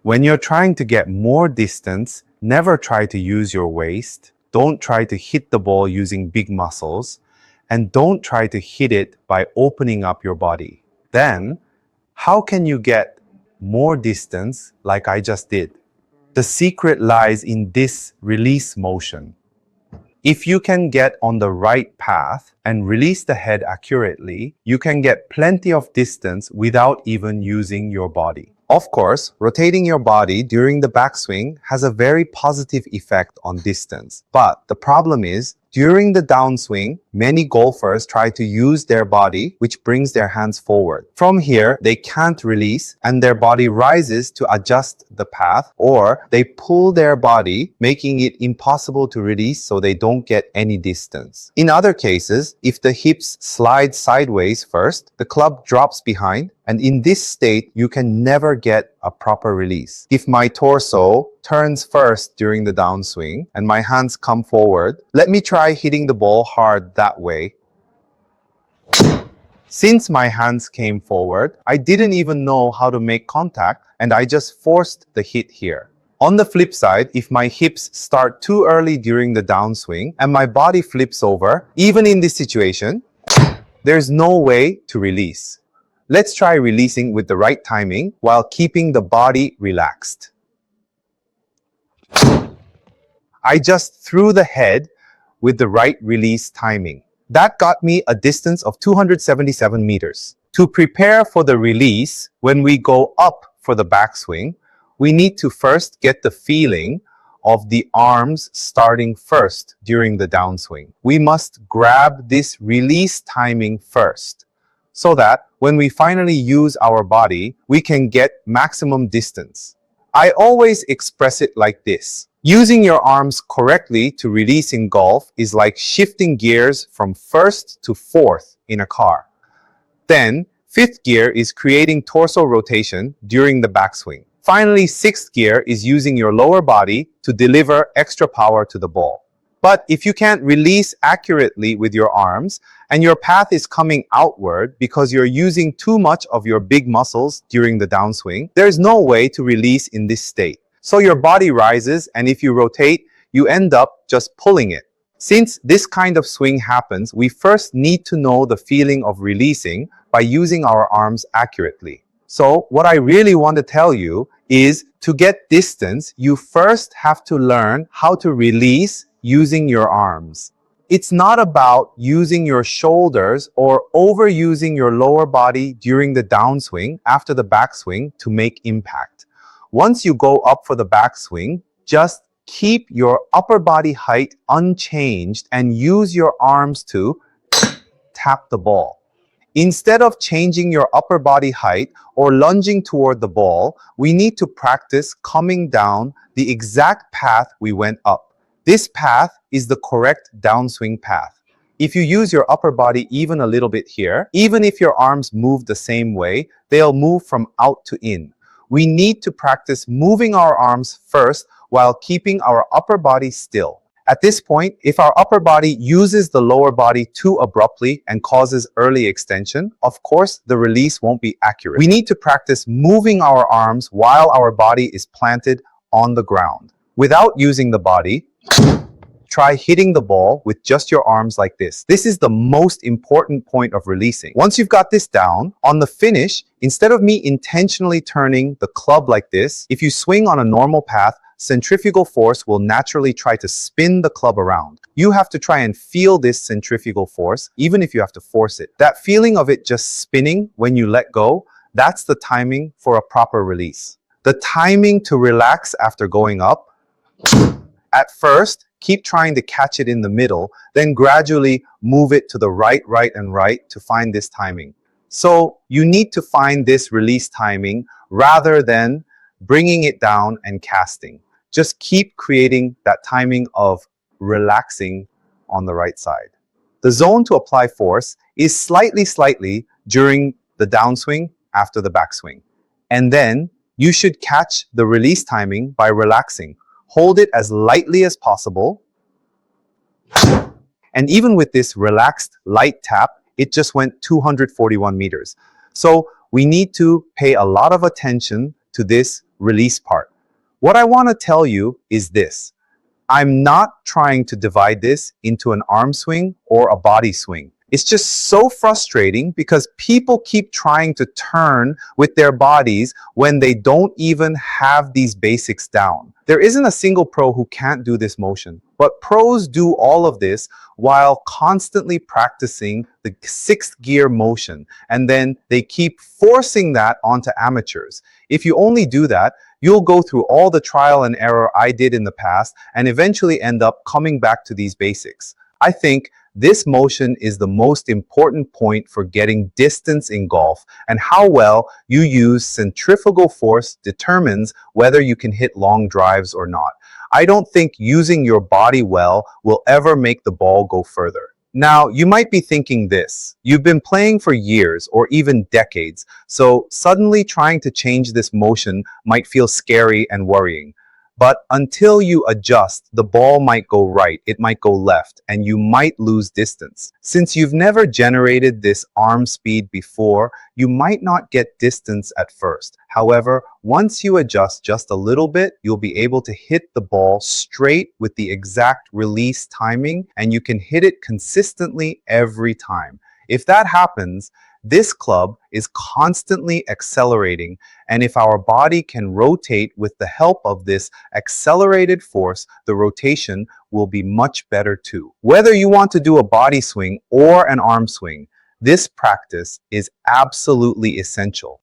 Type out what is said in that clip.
When you're trying to get more distance, never try to use your waist. Don't try to hit the ball using big muscles. And don't try to hit it by opening up your body. Then, how can you get more distance like I just did? The secret lies in this release motion. If you can get on the right path and release the head accurately, you can get plenty of distance without even using your body. Of course, rotating your body during the backswing has a very positive effect on distance. But the problem is, during the downswing, many golfers try to use their body, which brings their hands forward. From here, they can't release and their body rises to adjust the path, or they pull their body, making it impossible to release so they don't get any distance. In other cases, if the hips slide sideways first, the club drops behind, and in this state, you can never get a proper release. If my torso turns first during the downswing and my hands come forward, let me try hitting the ball hard that way. Since my hands came forward, I didn't even know how to make contact and I just forced the hit here. On the flip side, if my hips start too early during the downswing and my body flips over, even in this situation, there's no way to release. Let's try releasing with the right timing while keeping the body relaxed. I just threw the head with the right release timing. That got me a distance of 277 meters. To prepare for the release, when we go up for the backswing, we need to first get the feeling of the arms starting first during the downswing. We must grab this release timing first, so that when we finally use our body, we can get maximum distance. I always express it like this. Using your arms correctly to release in golf is like shifting gears from first to fourth in a car. Then, fifth gear is creating torso rotation during the backswing. Finally, sixth gear is using your lower body to deliver extra power to the ball. But if you can't release accurately with your arms, and your path is coming outward because you're using too much of your big muscles during the downswing, there's no way to release in this state. So your body rises, and if you rotate, you end up just pulling it. Since this kind of swing happens, we first need to know the feeling of releasing by using our arms accurately. So what I really want to tell you is, to get distance, you first have to learn how to release using your arms. It's not about using your shoulders or overusing your lower body during the downswing after the backswing to make impact. Once you go up for the backswing, just keep your upper body height unchanged and use your arms to tap the ball. Instead of changing your upper body height or lunging toward the ball, we need to practice coming down the exact path we went up. This path is the correct downswing path. If you use your upper body even a little bit here, even if your arms move the same way, they'll move from out to in. We need to practice moving our arms first while keeping our upper body still. At this point, if our upper body uses the lower body too abruptly and causes early extension, of course, the release won't be accurate. We need to practice moving our arms while our body is planted on the ground. Without using the body, try hitting the ball with just your arms like this. This is the most important point of releasing. Once you've got this down, on the finish, instead of me intentionally turning the club like this, if you swing on a normal path, centrifugal force will naturally try to spin the club around. You have to try and feel this centrifugal force, even if you have to force it. That feeling of it just spinning when you let go, that's the timing for a proper release. The timing to relax after going up, at first, keep trying to catch it in the middle, then gradually move it to the right, and right to find this timing. So you need to find this release timing rather than bringing it down and casting. Just keep creating that timing of relaxing on the right side. The zone to apply force is slightly during the downswing after the backswing. And then you should catch the release timing by relaxing. Hold it as lightly as possible. And even with this relaxed light tap, it just went 241 meters. So we need to pay a lot of attention to this release part. What I want to tell you is this. I'm not trying to divide this into an arm swing or a body swing. It's just so frustrating because people keep trying to turn with their bodies when they don't even have these basics down. There isn't a single pro who can't do this motion, but pros do all of this while constantly practicing the sixth gear motion, and then they keep forcing that onto amateurs. If you only do that, you'll go through all the trial and error I did in the past and eventually end up coming back to these basics. I think this motion is the most important point for getting distance in golf, and how well you use centrifugal force determines whether you can hit long drives or not. I don't think using your body well will ever make the ball go further. Now, you might be thinking this. You've been playing for years or even decades, so suddenly trying to change this motion might feel scary and worrying. But until you adjust, the ball might go right, it might go left, and you might lose distance. Since you've never generated this arm speed before, you might not get distance at first. However, once you adjust just a little bit, you'll be able to hit the ball straight with the exact release timing, and you can hit it consistently every time. If that happens, this club is constantly accelerating, and if our body can rotate with the help of this accelerated force, the rotation will be much better too. Whether you want to do a body swing or an arm swing, this practice is absolutely essential.